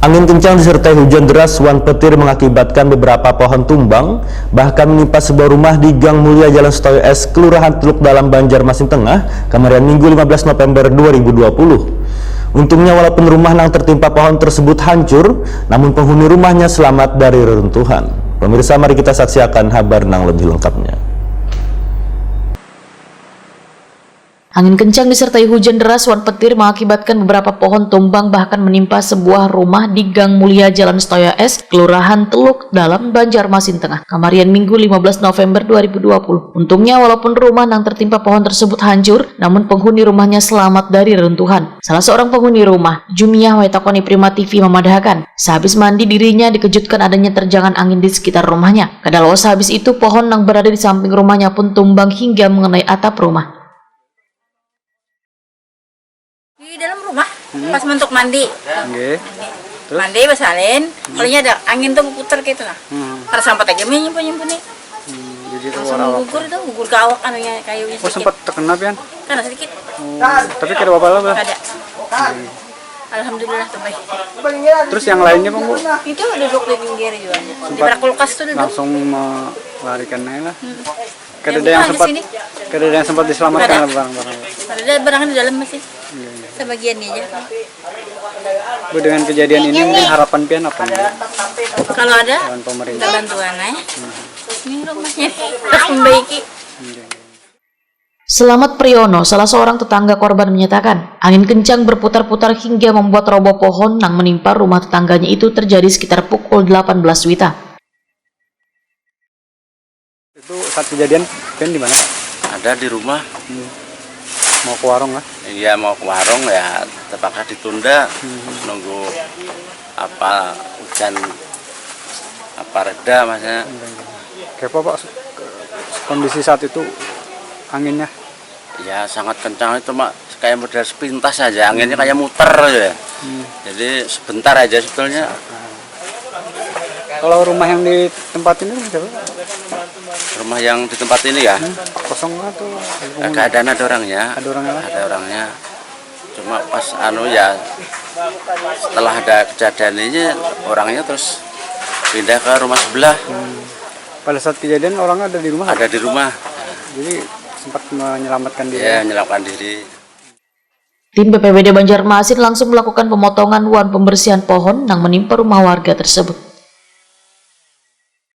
Angin kencang disertai hujan deras wan petir mengakibatkan beberapa pohon tumbang, bahkan menimpa sebuah rumah di Gang Mulia Jalan Setoyo S, Kelurahan Teluk Dalam, Banjarmasin Tengah, kemarin Minggu 15 November 2020. Untungnya walaupun rumah yang tertimpa pohon tersebut hancur, namun penghuni rumahnya selamat dari reruntuhan. Pemirsa, mari kita saksikan kabar nang lebih lengkapnya. Angin kencang disertai hujan deras wan petir mengakibatkan beberapa pohon tumbang bahkan menimpa sebuah rumah di Gang Mulia Jalan Setoyo S, Kelurahan Teluk Dalam, Banjarmasin Tengah, kemarin Minggu 15 November 2020. Untungnya walaupun rumah yang tertimpa pohon tersebut hancur, namun penghuni rumahnya selamat dari reruntuhan. Salah seorang penghuni rumah, Jumiah Waitakoni Prima TV, memadahkan, sehabis mandi dirinya dikejutkan adanya terjangan angin di sekitar rumahnya. Kadang sehabis itu pohon yang berada di samping rumahnya pun tumbang hingga mengenai atap rumah. Di dalam rumah, pas mentok mandi. Terus? Mandi basalin, kalinya ada angin tuh putar gitu lah. Karena sampai aja nyimpen nih. Jadi itu Langsung gugur ke awak anunya kayunya Oh, sedikit. sempat terkena pian? Karena sedikit. Tapi kira apa lah? Ada. Alhamdulillah tuh baik. Terus yang lainnya Bang, Bu? Itu duduk di pinggir juga. Di bawah kulkas tuh duduk. Langsung melarikan aja lah. Yang Kada ada yang sempat diselamatkan barang-barang. Ada barang di dalam masih. Sebagiannya aja. Bu, dengan kejadian ini mungkin harapan pian apa nih? Kalau ada Dengan pemerintah. bantuan ini rumahnya harus membaiki. Selamat Priyono, salah seorang tetangga korban, menyatakan angin kencang berputar-putar hingga membuat roboh pohon yang menimpa rumah tetangganya itu terjadi sekitar pukul 18 WITA. Itu saat kejadian pian di mana? Ada di rumah. Mau ke warung lah? Iya, mau ke warung ya terpaksa ditunda. Nunggu apa hujan apa reda maksudnya. Kayak apa Pak kondisi saat itu anginnya? Ya sangat kencang itu Mak, kayak model sepintas aja, anginnya kayak muter aja. Jadi sebentar aja sebetulnya. Kalau rumah yang di tempat ini siapa? Rumah yang di tempat ini ya Kosong nggak tuh? keadaan ada orangnya. Ada orangnya lah? Ada orangnya. Cuma pas ya setelah ada kejadian ini orangnya terus pindah ke rumah sebelah. Pada saat kejadian orangnya ada di rumah? Ada di rumah. Jadi sempat menyelamatkan diri? Ya, menyelamatkan diri. Tim BPBD Banjarmasin langsung melakukan pemotongan wan pembersihan pohon yang menimpa rumah warga tersebut.